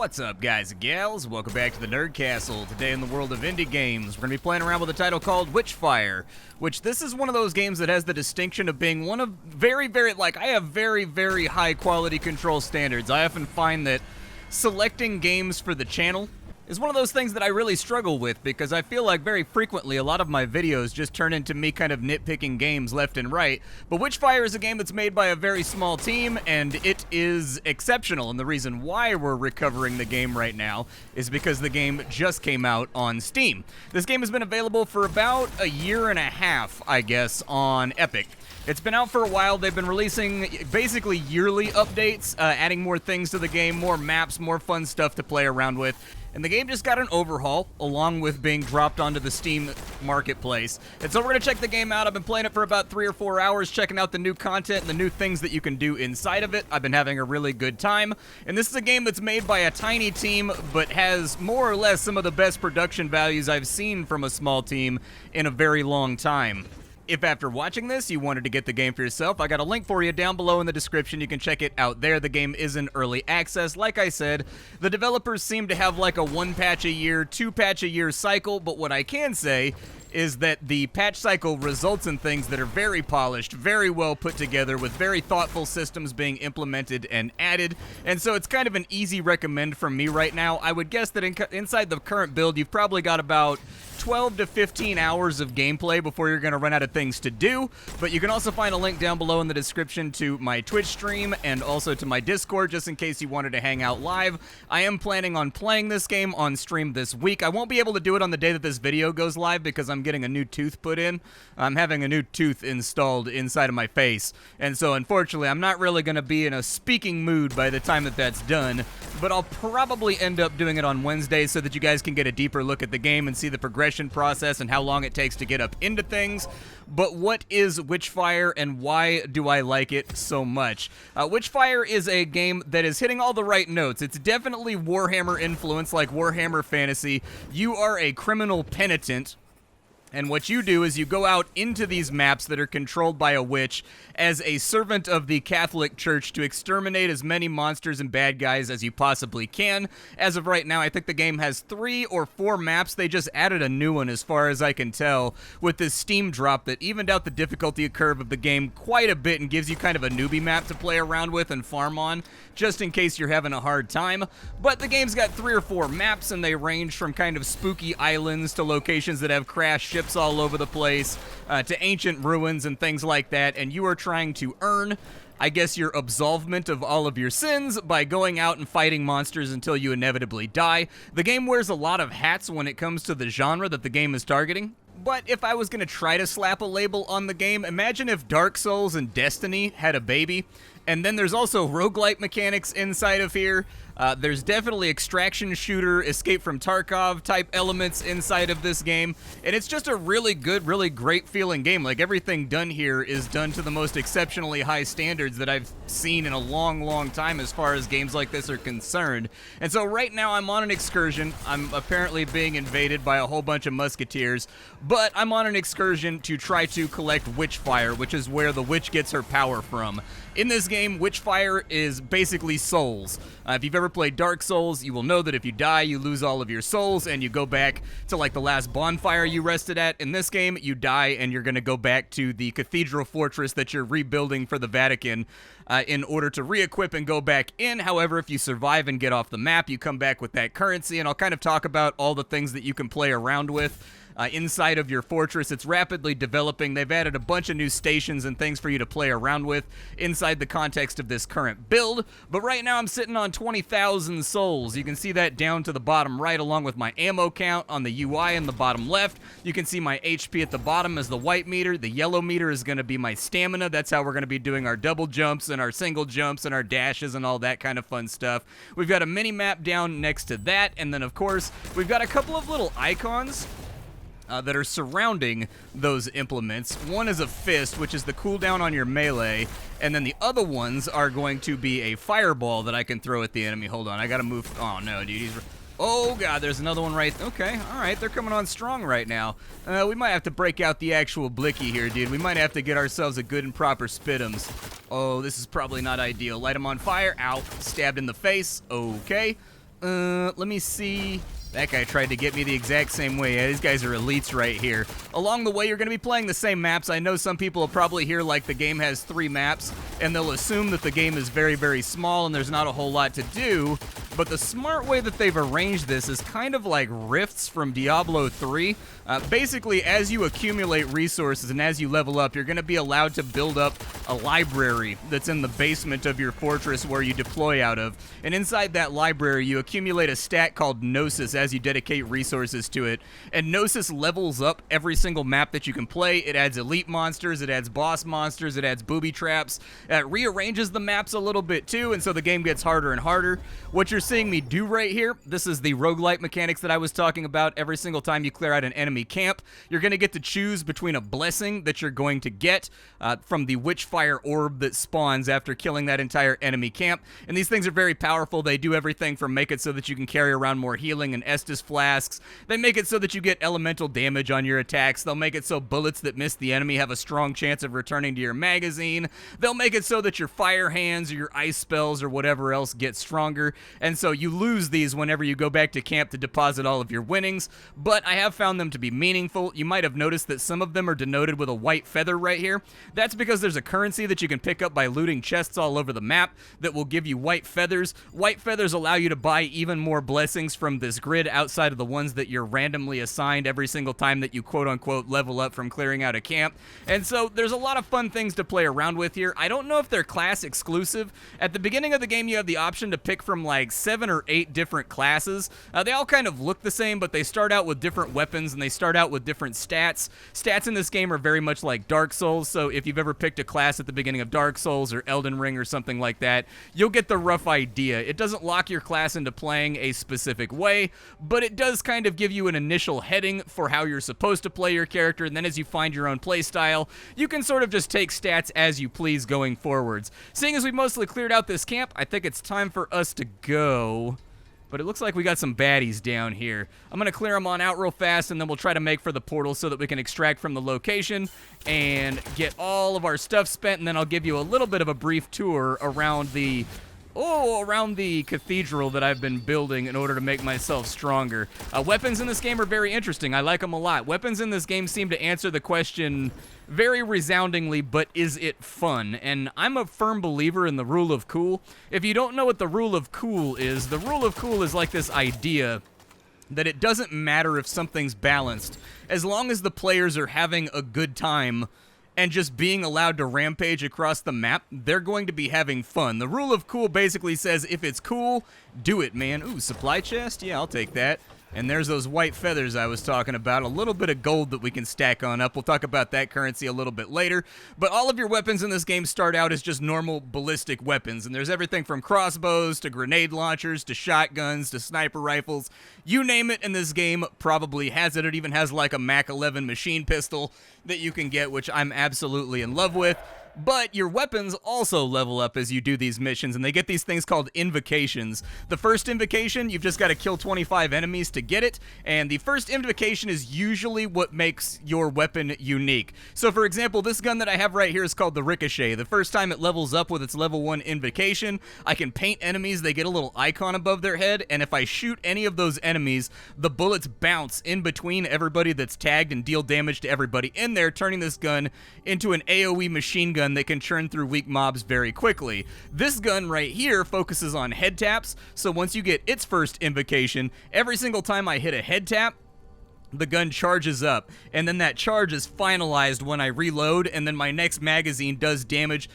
What's up, guys and gals? Welcome back to the Nerd Castle. Today in the world of indie games, we're going to be playing around with a title called Witchfire, which this is one of those games that has the distinction of being one of I have very high quality control standards. I often find that selecting games for the channel is one of those things that I really struggle with because I feel like very frequently a lot of my videos just turn into me kind of nitpicking games left and right. But Witchfire is a game that's made by a very small team and it is exceptional. And the reason why we're recovering the game right now is because the game just came out on Steam. This game has been available for about a year and a half, I guess, on Epic. It's been out for a while. They've been releasing basically yearly updates, adding more things to the game, more maps, more fun stuff to play around with. And the game just got an overhaul, along with being dropped onto the Steam marketplace. And so we're going to check the game out. I've been playing it for about 3 or 4 hours, checking out the new content and the new things that you can do inside of it. I've been having a really good time. And this is a game that's made by a tiny team, but has more or less some of the best production values I've seen from a small team in a very long time. If after watching this you wanted to get the game for yourself, I got a link for you down below in the description. You can check it out there. The game is in early access. Like I said, the developers seem to have like a 1 patch a year, 2 patch a year cycle, but what I can say is that the patch cycle results in things that are very polished, very well put together, with very thoughtful systems being implemented and added, and so it's kind of an easy recommend from me right now. I would guess that inside the current build, you've probably got about 12 to 15 hours of gameplay before you're going to run out of things to do, but you can also find a link down below in the description to my Twitch stream and also to my Discord, just in case you wanted to hang out live. I am planning on playing this game on stream this week. I won't be able to do it on the day that this video goes live because I'm getting a new tooth put in. I'm having a new tooth installed inside of my face, and so unfortunately I'm not really going to be in a speaking mood by the time that that's done, but I'll probably end up doing it on Wednesday so that you guys can get a deeper look at the game and see the progression process and how long it takes to get up into things. But what is Witchfire and why do I like it so much? Witchfire is a game that is hitting all the right notes. It's definitely Warhammer influence, like Warhammer Fantasy. You are a criminal penitent, and what you do is you go out into these maps that are controlled by a witch as a servant of the Catholic Church to exterminate as many monsters and bad guys as you possibly can. As of right now, I think the game has 3 or 4 maps. They just added a new one as far as I can tell with this Steam drop that evened out the difficulty curve of the game quite a bit and gives you kind of a newbie map to play around with and farm on, just in case you're having a hard time. But the game's got 3 or 4 maps, and they range from kind of spooky islands to locations that have crashed ships all over the place, to ancient ruins and things like that, and you are trying to earn, I guess, your absolvement of all of your sins by going out and fighting monsters until you inevitably die. The game wears a lot of hats when it comes to the genre that the game is targeting. But if I was going to try to slap a label on the game, imagine if Dark Souls and Destiny had a baby. And then there's also roguelite mechanics inside of here. There's definitely extraction shooter, Escape from Tarkov type elements inside of this game. And it's just a really good, really great feeling game. Like, everything done here is done to the most exceptionally high standards that I've seen in a long time as far as games like this are concerned. And so right now I'm on an excursion. I'm apparently being invaded by a whole bunch of musketeers, but I'm on an excursion to try to collect Witchfire, which is where the witch gets her power from. In this game, Witchfire is basically souls. If you've ever played Dark Souls, you will know that if you die, you lose all of your souls, and you go back to, like, the last bonfire you rested at. In this game, you die, and you're going to go back to the Cathedral fortress that you're rebuilding for the Vatican in order to re-equip and go back in. However, if you survive and get off the map, you come back with that currency, and I'll kind of talk about all the things that you can play around with inside of your fortress. It's rapidly developing. They've added a bunch of new stations and things for you to play around with inside the context of this current build. But right now I'm sitting on 20,000 souls. You can see that down to the bottom right, along with my ammo count on the UI in the bottom left. You can see my HP at the bottom as the white meter. The yellow meter is going to be my stamina. That's how we're going to be doing our double jumps and our single jumps and our dashes and all that kind of fun stuff. We've got a mini map down next to that, and then of course we've got a couple of little icons that are surrounding those implements. One is a fist, which is the cooldown on your melee, and then the other ones are going to be a fireball that I can throw at the enemy. Hold on, I gotta move. Oh no, dude, oh god, there's another one right. Okay, alright, they're coming on strong right now. We might have to break out the actual blicky here, dude. We might have to get ourselves a good and proper spit'ems. Oh, this is probably not ideal. Light them on fire. Ow, stabbed in the face. Okay. Let me see. That guy tried to get me the exact same way. Yeah, these guys are elites right here. Along the way, you're going to be playing the same maps. I know some people will probably hear like the game has 3 maps, and they'll assume that the game is very, very small and there's not a whole lot to do. But the smart way that they've arranged this is kind of like rifts from Diablo 3. Basically, as you accumulate resources and as you level up, you're going to be allowed to build up a library that's in the basement of your fortress where you deploy out of. And inside that library, you accumulate a stat called Gnosis as you dedicate resources to it. And Gnosis levels up every single map that you can play. It adds elite monsters, it adds boss monsters, it adds booby traps. It rearranges the maps a little bit too, and so the game gets harder and harder. What you're seeing me do right here, this is the roguelite mechanics that I was talking about. Every single time you clear out an enemy camp, you're going to get to choose between a blessing that you're going to get from the Witchfire orb that spawns after killing that entire enemy camp. And these things are very powerful. They do everything from make it so that you can carry around more healing and Estus flasks. They make it so that you get elemental damage on your attacks. They'll make it so bullets that miss the enemy have a strong chance of returning to your magazine. They'll make it so that your fire hands or your ice spells or whatever else get stronger. And so you lose these whenever you go back to camp to deposit all of your winnings, but I have found them to be meaningful. You might have noticed that some of them are denoted with a white feather right here. That's because there's a currency that you can pick up by looting chests all over the map that will give you white feathers. White feathers allow you to buy even more blessings from this grid outside of the ones that you're randomly assigned every single time that you quote-unquote level up from clearing out a camp. And so there's a lot of fun things to play around with here. I don't know if they're class exclusive. At the beginning of the game, you have the option to pick from like 7 or 8 different classes. They all kind of look the same, but they start out with different weapons and they start out with different stats. Stats in this game are very much like Dark Souls, so if you've ever picked a class at the beginning of Dark Souls or Elden Ring or something like that, you'll get the rough idea. It doesn't lock your class into playing a specific way, but it does kind of give you an initial heading for how you're supposed to play your character, and then as you find your own play style, you can sort of just take stats as you please going forwards. Seeing as we mostly cleared out this camp, I think it's time for us to go. But it looks like we got some baddies down here. I'm going to clear them on out real fast, and then we'll try to make for the portal so that we can extract from the location and get all of our stuff spent, and then I'll give you a little bit of a brief tour around the cathedral that I've been building in order to make myself stronger. Weapons in this game are very interesting. I like them a lot. Weapons in this game seem to answer the question very resoundingly, but is it fun? And I'm a firm believer in the rule of cool. If you don't know what the rule of cool is, the rule of cool is like this idea that it doesn't matter if something's balanced, as long as the players are having a good time and just being allowed to rampage across the map, they're going to be having fun. The rule of cool basically says, if it's cool, do it, man. Ooh, supply chest? Yeah, I'll take that. And there's those white feathers I was talking about, a little bit of gold that we can stack on up. We'll talk about that currency a little bit later. But all of your weapons in this game start out as just normal ballistic weapons. And there's everything from crossbows to grenade launchers to shotguns to sniper rifles. You name it in this game probably has it. It even has like a Mac 11 machine pistol that you can get, which I'm absolutely in love with. But your weapons also level up as you do these missions, and they get these things called invocations. The first invocation, you've just got to kill 25 enemies to get it, and the first invocation is usually what makes your weapon unique. So for example, this gun that I have right here is called the Ricochet. The first time it levels up with its level 1 invocation, I can paint enemies, they get a little icon above their head, and if I shoot any of those enemies, the bullets bounce in between everybody that's tagged and deal damage to everybody in there, turning this gun into an AoE machine gun that can churn through weak mobs very quickly. This gun right here focuses on head taps, so once you get its first invocation, every single time I hit a head tap, the gun charges up, and then that charge is finalized when I reload, and then my next magazine does damage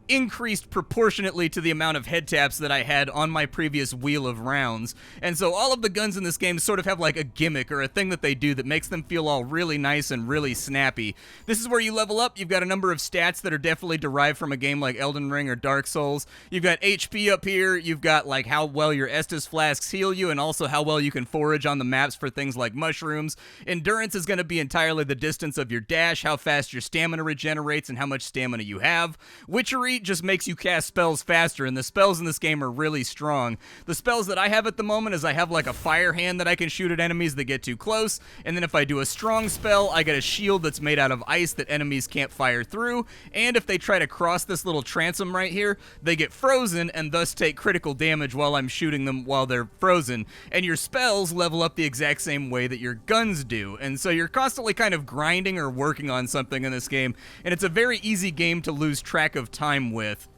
increased proportionately to the amount of head taps that I had on my previous wheel of rounds. And so all of the guns in this game sort of have like a gimmick or a thing that they do that makes them feel all really nice and really snappy. This is where you level up. You've got a number of stats that are definitely derived from a game like Elden Ring or Dark Souls. You've got HP up here. You've got like how well your Estus flasks heal you, and also how well you can forage on the maps for things like mushrooms. Endurance is going to be entirely the distance of your dash, how fast your stamina regenerates, and how much stamina you have. Witchery 3 just makes you cast spells faster, and the spells in this game are really strong. The spells that I have at the moment is I have like a fire hand that I can shoot at enemies that get too close, and then if I do a strong spell, I get a shield that's made out of ice that enemies can't fire through, and if they try to cross this little transom right here, they get frozen and thus take critical damage while I'm shooting them while they're frozen. And your spells level up the exact same way that your guns do, and so you're constantly kind of grinding or working on something in this game, and it's a very easy game to lose track of time with.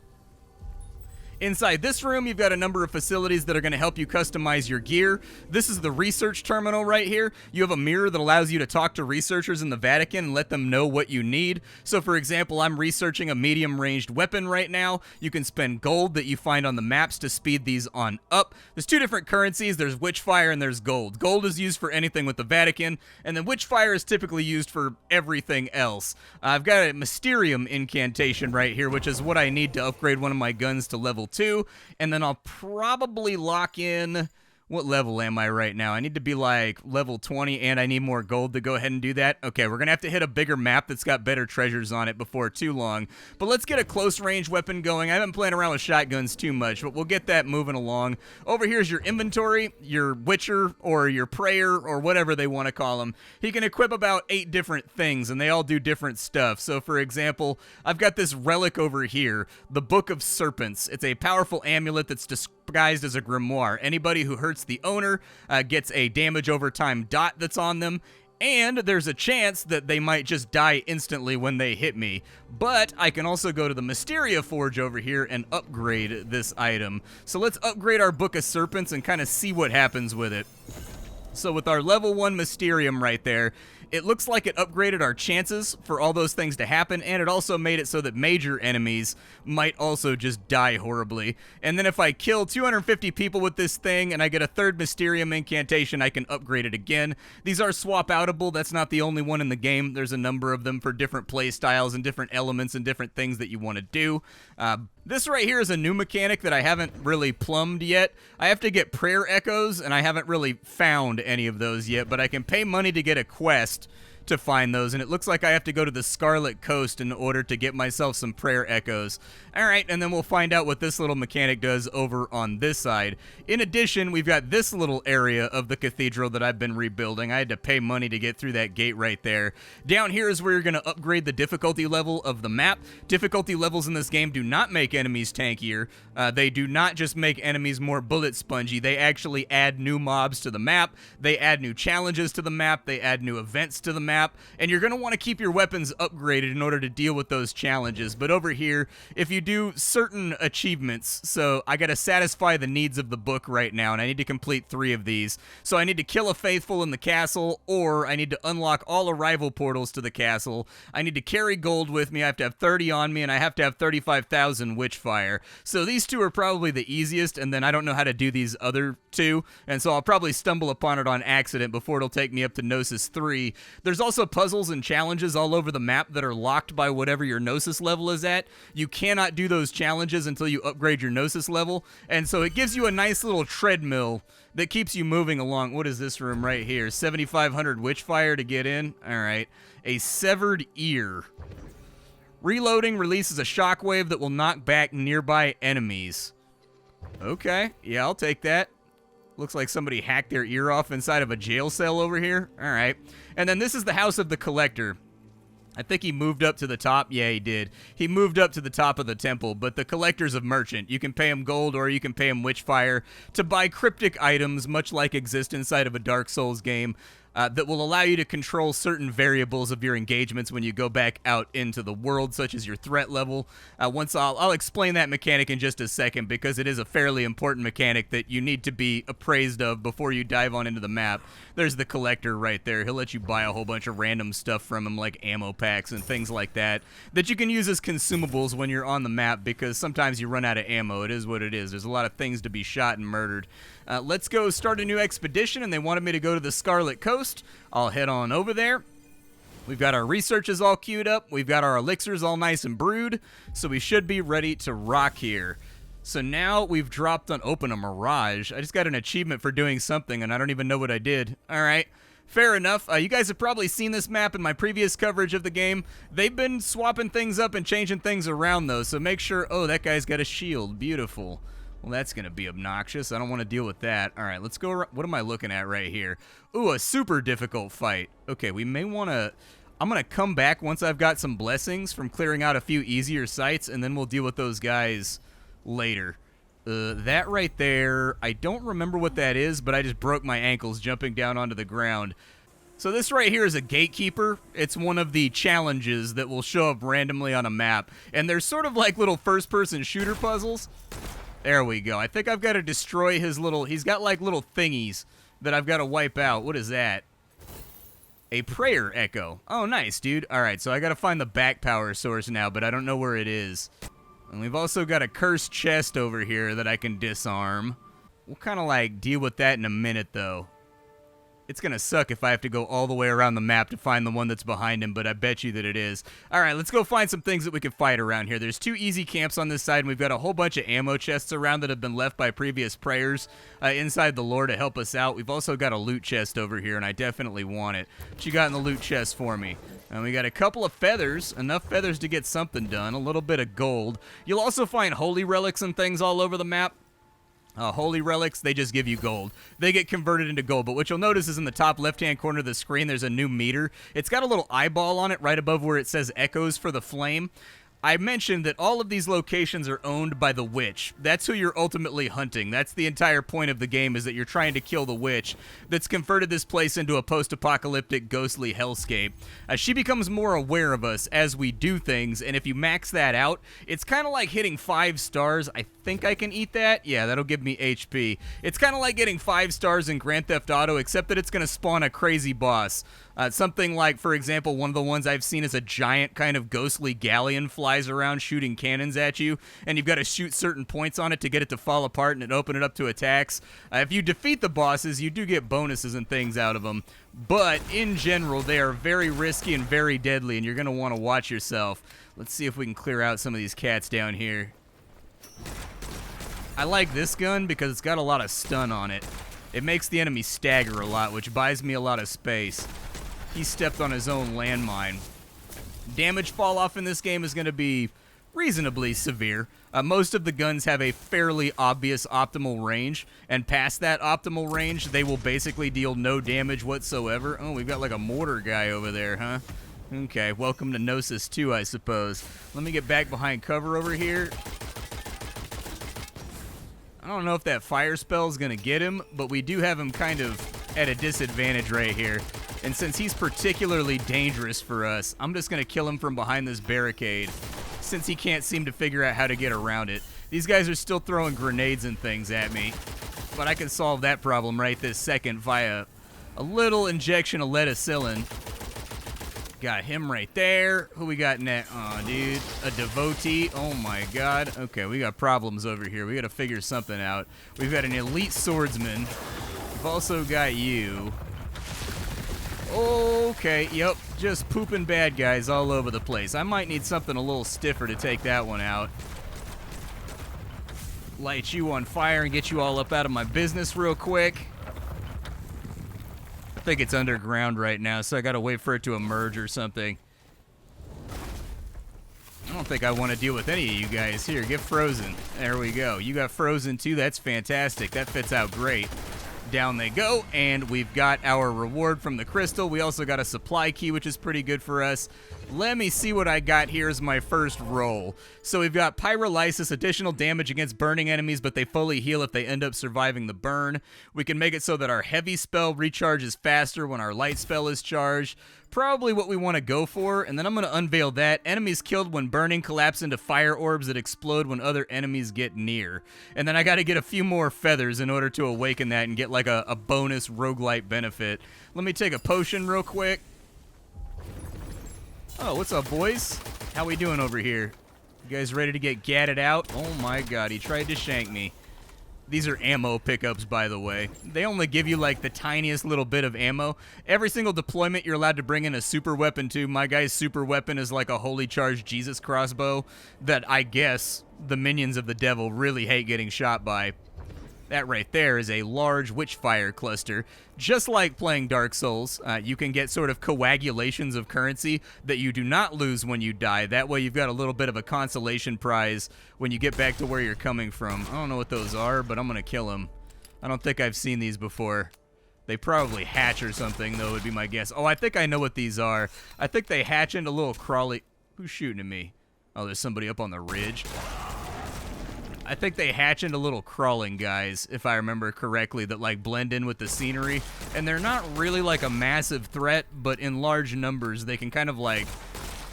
Inside this room, you've got a number of facilities that are going to help you customize your gear. This is the research terminal right here. You have a mirror that allows you to talk to researchers in the Vatican and let them know what you need. So, for example, I'm researching a medium-ranged weapon right now. You can spend gold that you find on the maps to speed these on up. There's two different currencies. There's Witchfire and there's gold. Gold is used for anything with the Vatican, and then Witchfire is typically used for everything else. I've got a Mysterium incantation right here, which is what I need to upgrade one of my guns to level 2, and then I'll probably lock in... What level am I right now? I need to be like level 20, and I need more gold to go ahead and do that. Okay, we're going to have to hit a bigger map that's got better treasures on it before too long. But let's get a close-range weapon going. I haven't played around with shotguns too much, but we'll get that moving along. Over here's your inventory, your Witcher, or your Prayer, or whatever they want to call them. He can equip about 8 different things, and they all do different stuff. So, for example, I've got this relic over here, the Book of Serpents. It's a powerful amulet that's disguised as a grimoire. Anybody who hurts the owner gets a damage over time dot that's on them, and there's a chance that they might just die instantly when they hit me. But I can also go to the Mysteria Forge over here and upgrade this item. So let's upgrade our Book of Serpents and kind of see what happens with it. So with our level 1 Mysterium right there, it looks like it upgraded our chances for all those things to happen, and it also made it so that major enemies might also just die horribly. And then if I kill 250 people with this thing and I get a 3rd Mysterium incantation, I can upgrade it again. These are swap-outable. That's not the only one in the game. There's a number of them for different play styles and different elements and different things that you want to do. This right here is a new mechanic that I haven't really plumbed yet. I have to get prayer echoes, and I haven't really found any of those yet, but I can pay money to get a quest to find those, and it looks like I have to go to the Scarlet Coast in order to get myself some prayer echoes. Alright, and then we'll find out what this little mechanic does over on this side. In addition, we've got this little area of the cathedral that I've been rebuilding. I had to pay money to get through that gate right there. Down here is where you're going to upgrade the difficulty level of the map. Difficulty levels in this game do not make enemies tankier. They do not just make enemies more bullet spongy. They actually add new mobs to the map. They add new challenges to the map. They add new events to the map. And you're going to want to keep your weapons upgraded in order to deal with those challenges. But over here, if you do certain achievements, so I got to satisfy the needs of the book right now, and I need to complete 3 of these. So I need to kill a faithful in the castle, or I need to unlock all arrival portals to the castle. I need to carry gold with me. I have to have 30 on me, and I have to have 35,000 Witchfire. So these 2 are probably the easiest, and then I don't know how to do these other 2, and so I'll probably stumble upon it on accident before it'll take me up to Gnosis 3. There's also puzzles and challenges all over the map that are locked by whatever your Gnosis level is at. You cannot do those challenges until you upgrade your Gnosis level, and so it gives you a nice little treadmill that keeps you moving along. What is this room right here? 7,500 Witchfire to get in? Alright. A severed ear. Reloading releases a shockwave that will knock back nearby enemies. Okay, yeah, I'll take that. Looks like somebody hacked their ear off inside of a jail cell over here. Alright. And then this is the House of the Collector. I think he moved up to the top. Yeah, he did. He moved up to the top of the temple, but the Collector's a merchant. You can pay him gold or you can pay him Witchfire to buy cryptic items, much like exist inside of a Dark Souls game. That will allow you to control certain variables of your engagements when you go back out into the world, such as your threat level. I'll explain that mechanic in just a second, because it is a fairly important mechanic that you need to be appraised of before you dive on into the map. There's the Collector right there. He'll let you buy a whole bunch of random stuff from him, like ammo packs and things like that you can use as consumables when you're on the map, because sometimes you run out of ammo. It is what it is. There's a lot of things to be shot and murdered. Let's go start a new expedition, and they wanted me to go to the Scarlet Coast. I'll head on over there. We've got our researches all queued up. We've got our elixirs all nice and brewed, so we should be ready to rock here. So now we've dropped on open a mirage. I just got an achievement for doing something, and I don't even know what I did. All right. Fair enough. You guys have probably seen this map in my previous coverage of the game. They've been swapping things up and changing things around, though, so make sure... Oh, that guy's got a shield. Beautiful. Well, that's going to be obnoxious. I don't want to deal with that. All right, let's go... What am I looking at right here? Ooh, a super difficult fight. Okay, we may want to... I'm going to come back once I've got some blessings from clearing out a few easier sites, and then we'll deal with those guys later. That right there, I don't remember what that is, but I just broke my ankles jumping down onto the ground. So this right here is a gatekeeper. It's one of the challenges that will show up randomly on a map. And they're sort of like little first-person shooter puzzles. There we go. I think I've got to destroy his little... He's got like little thingies that I've got to wipe out. What is that? A prayer echo. Oh, nice, dude. All right, so I got to find the back power source now, but I don't know where it is. And we've also got a cursed chest over here that I can disarm. We'll kind of like deal with that in a minute, though. It's going to suck if I have to go all the way around the map to find the one that's behind him, but I bet you that it is. All right, let's go find some things that we can fight around here. There's 2 easy camps on this side, and we've got a whole bunch of ammo chests around that have been left by previous prayers inside the lore to help us out. We've also got a loot chest over here, and I definitely want it. What you got in the loot chest for me? And we got a couple of feathers, enough feathers to get something done, a little bit of gold. You'll also find holy relics and things all over the map. Holy relics, they just give you gold. They get converted into gold, but what you'll notice is in the top left-hand corner of the screen, there's a new meter. It's got a little eyeball on it right above where it says Echoes for the Flame. I mentioned that all of these locations are owned by the witch. That's who you're ultimately hunting. That's the entire point of the game, is that you're trying to kill the witch that's converted this place into a post-apocalyptic ghostly hellscape. She becomes more aware of us as we do things, and if you max that out, it's kind of like hitting 5 stars. I think I can eat that. Yeah, that'll give me HP. It's kind of like getting 5 stars in Grand Theft Auto, except that it's going to spawn a crazy boss. Something like, for example, one of the ones I've seen is a giant kind of ghostly galleon flies around shooting cannons at you, and you've got to shoot certain points on it to get it to fall apart and open it up to attacks. If you defeat the bosses, you do get bonuses and things out of them, but in general, they are very risky and very deadly, and you're going to want to watch yourself. Let's see if we can clear out some of these cats down here. I like this gun because it's got a lot of stun on it. It makes the enemy stagger a lot, which buys me a lot of space. He stepped on his own landmine. Damage fall off in this game is going to be reasonably severe. Most of the guns have a fairly obvious optimal range, and past that optimal range, they will basically deal no damage whatsoever. Oh, we've got like a mortar guy over there, huh? Okay, welcome to Gnosis 2, I suppose. Let me get back behind cover over here. I don't know if that fire spell is going to get him, but we do have him kind of at a disadvantage right here. And since he's particularly dangerous for us, I'm just going to kill him from behind this barricade, since he can't seem to figure out how to get around it. These guys are still throwing grenades and things at me, but I can solve that problem right this second via a little injection of leticillin. Got him right there. Who we got next? Oh, dude, a devotee. Oh my god. Okay, we got problems over here. We got to figure something out. We've got an elite swordsman. We've also got you. Okay, yep, just pooping bad guys all over the place. I might need something a little stiffer to take that one out. Light you on fire and get you all up out of my business real quick. I think it's underground right now, so I gotta wait for it to emerge or something. I don't think I want to deal with any of you guys. Here, get frozen. There we go. You got frozen too. That's fantastic. That fits out great. Down they go, and we've got our reward from the crystal. We also got a supply key, which is pretty good for us. Let me see what I got here as my first roll. So we've got Pyrolysis, additional damage against burning enemies, but they fully heal if they end up surviving the burn. We can make it so that our heavy spell recharges faster when our light spell is charged. Probably what we want to go for, and then I'm going to unveil that. Enemies killed when burning collapse into fire orbs that explode when other enemies get near. And then I got to get a few more feathers in order to awaken that and get like a bonus roguelite benefit. Let me take a potion real quick. Oh, what's up, boys? How we doing over here? You guys ready to get gatted out? Oh my god, he tried to shank me. These are ammo pickups, by the way. They only give you like the tiniest little bit of ammo. Every single deployment, you're allowed to bring in a super weapon too. My guy's super weapon is like a holy charged Jesus crossbow that I guess the minions of the devil really hate getting shot by. That right there is a large Witchfire cluster. Just like playing Dark Souls, you can get sort of coagulations of currency that you do not lose when you die. That way you've got a little bit of a consolation prize when you get back to where you're coming from. I don't know what those are, but I'm going to kill them. I don't think I've seen these before. They probably hatch or something, though, would be my guess. Oh, I think I know what these are. I think they hatch into little crawly... Who's shooting at me? Oh, there's somebody up on the ridge. I think they hatch into little crawling guys, if I remember correctly, that like blend in with the scenery. And they're not really like a massive threat, but in large numbers, they can kind of like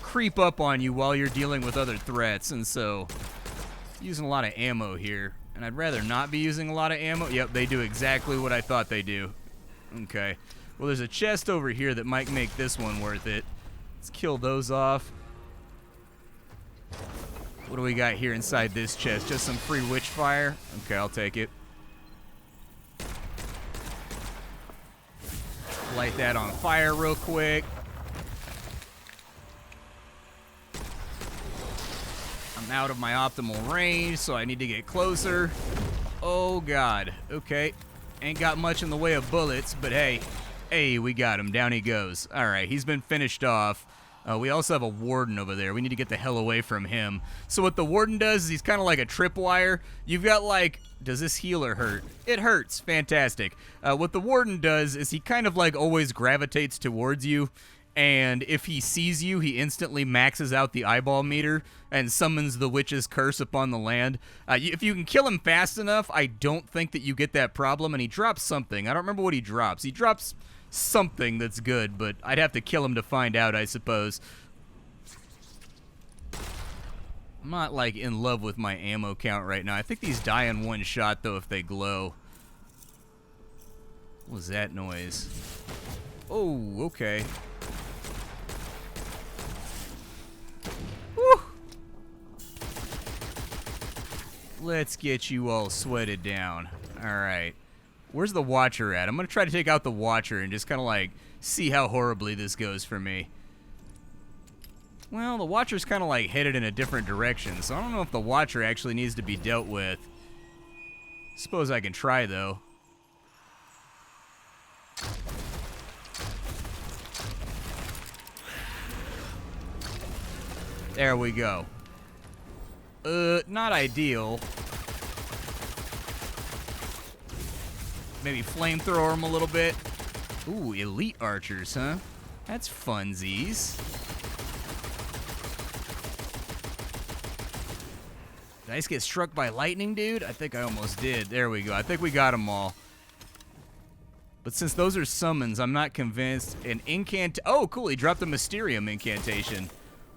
creep up on you while you're dealing with other threats. And so, using a lot of ammo here. And I'd rather not be using a lot of ammo. Yep, they do exactly what I thought they do. Okay. Well, there's a chest over here that might make this one worth it. Let's kill those off. What do we got here inside this chest? Just some free Witchfire? Okay, I'll take it. Light that on fire real quick. I'm out of my optimal range, so I need to get closer. Oh, God. Okay. Ain't got much in the way of bullets, but hey. Hey, we got him. Down he goes. All right, he's been finished off. We also have a warden over there. We need to get the hell away from him. So what the warden does is he's kind of like a tripwire. You've got like, does this heal or hurt? It hurts. Fantastic. What the warden does is he kind of like always gravitates towards you. And if he sees you, he instantly maxes out the eyeball meter and summons the witch's curse upon the land. If you can kill him fast enough, I don't think that you get that problem. And he drops something. I don't remember what he drops. He drops something that's good, but I'd have to kill him to find out, I suppose. I'm not, like, in love with my ammo count right now. I think these die in one shot, though, if they glow. What was that noise? Oh, okay. Woo! Let's get you all sweated down. All right. Where's the Watcher at? I'm going to try to take out the Watcher and just kind of like see how horribly this goes for me. Well, the Watcher's kind of like headed in a different direction, so I don't know if the Watcher actually needs to be dealt with. Suppose I can try, though. There we go. Not ideal. Maybe flamethrower him a little bit. Ooh, elite archers, huh? That's funsies. Did I just get struck by lightning, dude? I think I almost did. There we go. I think we got them all. But since those are summons, I'm not convinced. Oh, cool. He dropped a Mysterium incantation.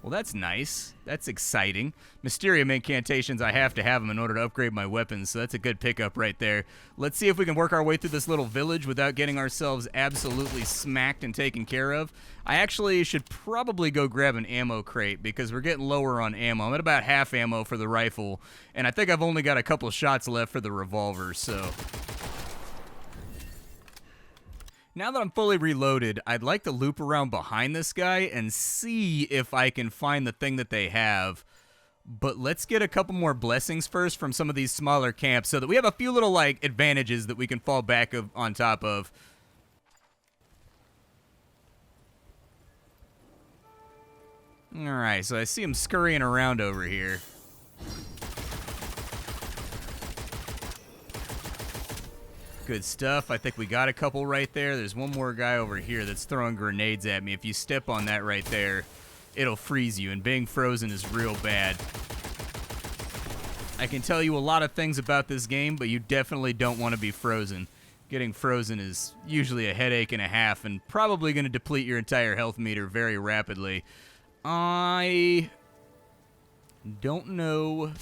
Well, that's nice. That's exciting. Mysterium incantations, I have to have them in order to upgrade my weapons, so that's a good pickup right there. Let's see if we can work our way through this little village without getting ourselves absolutely smacked and taken care of. I actually should probably go grab an ammo crate because we're getting lower on ammo. I'm at about half ammo for the rifle, and I think I've only got a couple shots left for the revolver, so... Now that I'm fully reloaded, I'd like to loop around behind this guy and see if I can find the thing that they have. But let's get a couple more blessings first from some of these smaller camps so that we have a few little, like, advantages that we can fall back on top of. Alright, so I see him scurrying around over here. Good stuff. I think we got a couple right there. There's one more guy over here that's throwing grenades at me. If you step on that right there, it'll freeze you, and being frozen is real bad. I can tell you a lot of things about this game, but you definitely don't want to be frozen. Getting frozen is usually a headache and a half, and probably going to deplete your entire health meter very rapidly. I don't know.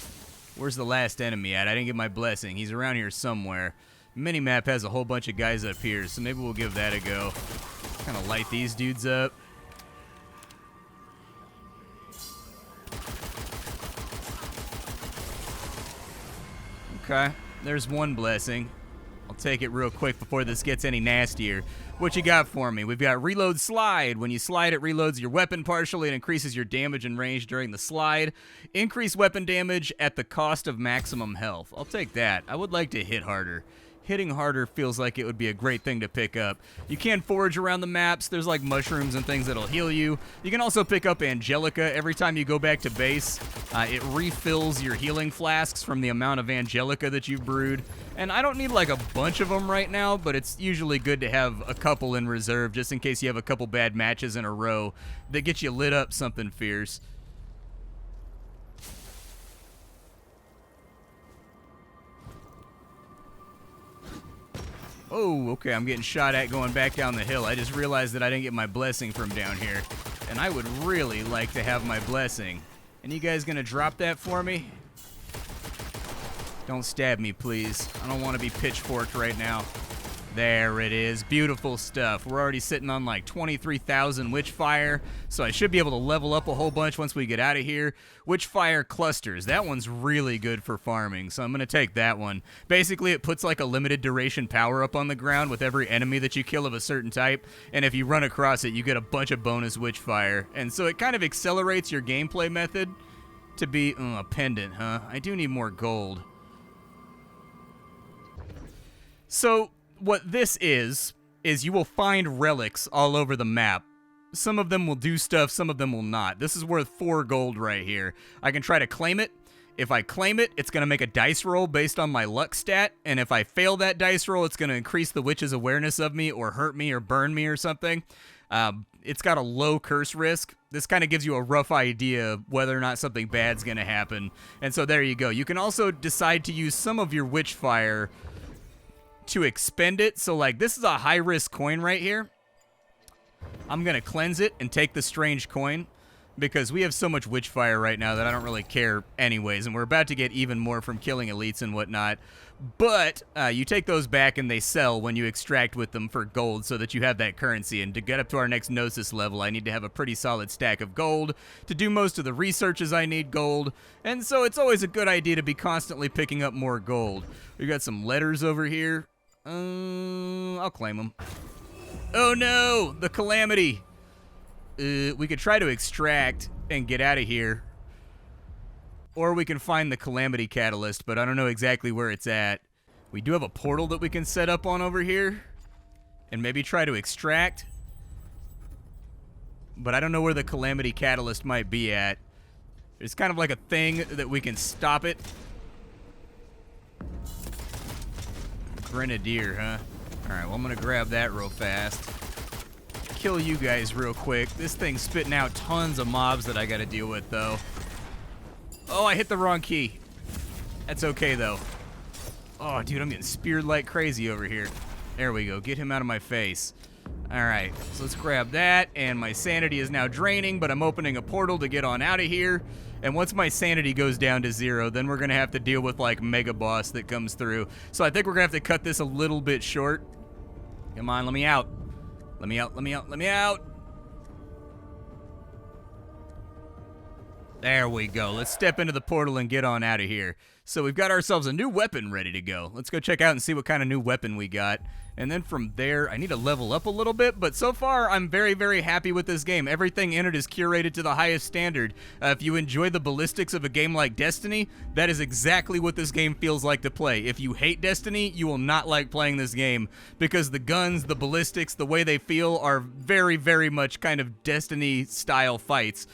Where's the last enemy at? I didn't get my blessing. He's around here somewhere. Minimap has a whole bunch of guys up here, so maybe we'll give that a go. Kind of light these dudes up. Okay, there's one blessing. I'll take it real quick before this gets any nastier. What you got for me? We've got reload slide. When you slide, it reloads your weapon partially and increases your damage and range during the slide. Increase weapon damage at the cost of maximum health. I'll take that. I would like to hit harder. Hitting harder feels like it would be a great thing to pick up. You can forage around the maps. There's like mushrooms and things that'll heal you. You can also pick up Angelica. Every time you go back to base, it refills your healing flasks from the amount of Angelica that you've brewed. And I don't need like a bunch of them right now, but it's usually good to have a couple in reserve just in case you have a couple bad matches in a row that get you lit up something fierce. Oh, okay, I'm getting shot at going back down the hill. I just realized that I didn't get my blessing from down here. And I would really like to have my blessing. And you guys gonna drop that for me? Don't stab me, please. I don't want to be pitchforked right now. There it is. Beautiful stuff. We're already sitting on like 23,000 Witchfire, so I should be able to level up a whole bunch once we get out of here. Witchfire clusters. That one's really good for farming, so I'm going to take that one. Basically, it puts like a limited duration power up on the ground with every enemy that you kill of a certain type, and if you run across it, you get a bunch of bonus Witchfire. And so it kind of accelerates your gameplay method to be a pendant, huh? I do need more gold. So what this is you will find relics all over the map. Some of them will do stuff, some of them will not. This is worth 4 gold right here. I can try to claim it. If I claim it, it's going to make a dice roll based on my luck stat, and if I fail that dice roll, it's going to increase the witch's awareness of me or hurt me or burn me or something. It's got a low curse risk. This kind of gives you a rough idea of whether or not something bad's going to happen. And so there you go. You can also decide to use some of your Witchfire to expend it. So like this is a high risk coin right here. I'm gonna cleanse it and take the strange coin because we have so much Witchfire right now that I don't really care anyways, and we're about to get even more from killing elites and whatnot. But you take those back and they sell when you extract with them for gold so that you have that currency. And to get up to our next Gnosis level, I need to have a pretty solid stack of gold. To do most of the researches, I need gold. And so it's always a good idea to be constantly picking up more gold. We got some letters over here. I'll claim them. Oh no, the calamity. We could try to extract and get out of here. Or we can find the calamity catalyst, but I don't know exactly where it's at. We do have a portal that we can set up on over here. And maybe try to extract. But I don't know where the calamity catalyst might be at. There's kind of like a thing that we can stop it. Grenadier, huh? Alright, well I'm gonna grab that real fast. Kill you guys real quick. This thing's spitting out tons of mobs that I gotta deal with, though. Oh, I hit the wrong key. That's okay, though. Oh, dude, I'm getting speared like crazy over here. There we go. Get him out of my face. Alright, so let's grab that, and my sanity is now draining, but I'm opening a portal to get on out of here. And once my sanity goes down to 0, then we're going to have to deal with, like, Mega Boss that comes through. So I think we're going to have to cut this a little bit short. Come on, let me out. Let me out, let me out, let me out. There we go. Let's step into the portal and get on out of here. So we've got ourselves a new weapon ready to go. Let's go check out and see what kind of new weapon we got. And then from there, I need to level up a little bit, but so far, I'm very, very happy with this game. Everything in it is curated to the highest standard. If you enjoy the ballistics of a game like Destiny, that is exactly what this game feels like to play. If you hate Destiny, you will not like playing this game, because the guns, the ballistics, the way they feel are very, very much kind of Destiny-style fights.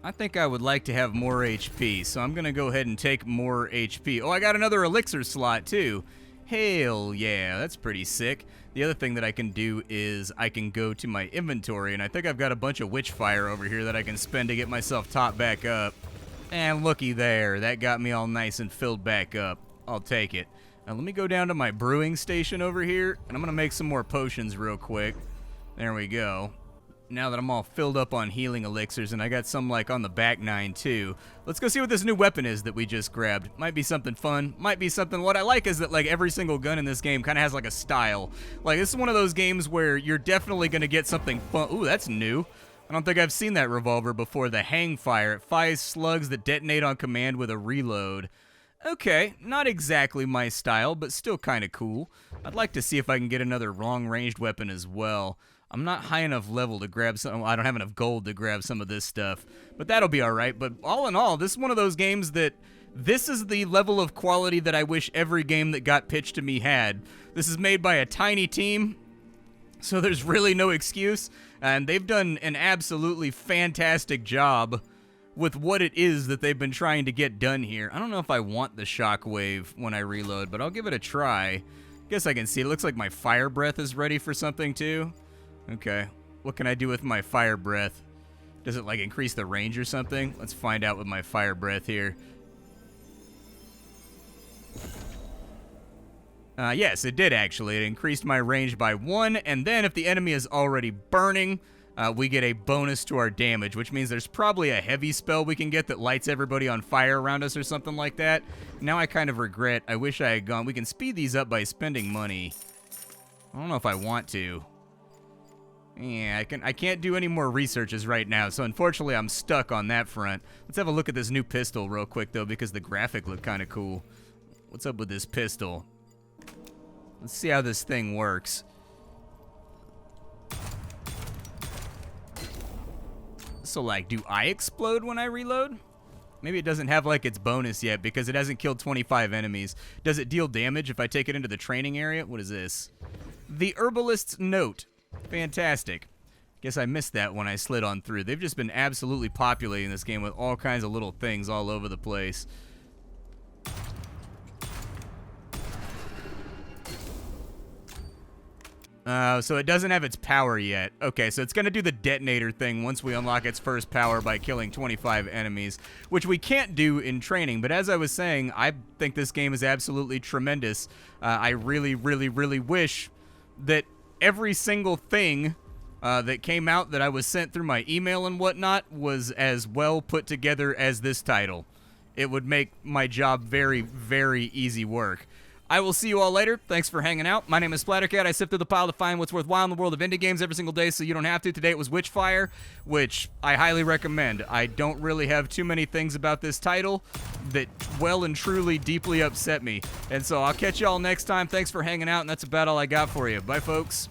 I think I would like to have more HP, so I'm going to go ahead and take more HP. Oh, I got another elixir slot, too. Hell yeah, that's pretty sick. The other thing that I can do is I can go to my inventory, and I think I've got a bunch of Witchfire over here that I can spend to get myself topped back up. And looky there, that got me all nice and filled back up. I'll take it. Now let me go down to my brewing station over here, and I'm going to make some more potions real quick. There we go. Now that I'm all filled up on healing elixirs, and I got some like on the back 9 too. Let's go see what this new weapon is that we just grabbed. Might be something fun, might be something. What I like is that like every single gun in this game kind of has like a style. Like this is one of those games where you're definitely going to get something fun. Ooh, that's new. I don't think I've seen that revolver before. The Hangfire. It fires slugs that detonate on command with a reload. Okay, not exactly my style, but still kind of cool. I'd like to see if I can get another long-ranged weapon as well. I'm not high enough level to grab some. I don't have enough gold to grab some of this stuff, but that'll be all right. But all in all, this is one of those games that this is the level of quality that I wish every game that got pitched to me had. This is made by a tiny team, so there's really no excuse, and they've done an absolutely fantastic job with what it is that they've been trying to get done here. I don't know if I want the shockwave when I reload, but I'll give it a try. Guess I can see. It looks like my fire breath is ready for something too. Okay, what can I do with my fire breath? Does it like increase the range or something? Let's find out with my fire breath here. Yes, it did actually. It increased my range by 1, and then if the enemy is already burning, we get a bonus to our damage, which means there's probably a heavy spell we can get that lights everybody on fire around us or something like that. Now I kind of regret. I wish I had gone. We can speed these up by spending money. I don't know if I want to. Yeah, I can't do any more researches right now, so unfortunately I'm stuck on that front. Let's have a look at this new pistol real quick, though, because the graphic looked kind of cool. What's up with this pistol? Let's see how this thing works. So, like, do I explode when I reload? Maybe it doesn't have, like, its bonus yet because it hasn't killed 25 enemies. Does it deal damage if I take it into the training area? What is this? The Herbalist's Note. Fantastic. Guess I missed that when I slid on through. They've just been absolutely populating this game with all kinds of little things all over the place. So it doesn't have its power yet. Okay, so it's going to do the detonator thing once we unlock its first power by killing 25 enemies, which we can't do in training. But as I was saying, I think this game is absolutely tremendous. I really, really, really wish that every single thing that came out that I was sent through my email and whatnot was as well put together as this title. It would make my job very, very easy work. I will see you all later. Thanks for hanging out. My name is Splattercat. I sift through the pile to find what's worthwhile in the world of indie games every single day so you don't have to. Today it was Witchfire, which I highly recommend. I don't really have too many things about this title that well and truly deeply upset me. And so I'll catch y'all next time. Thanks for hanging out, and that's about all I got for you. Bye, folks.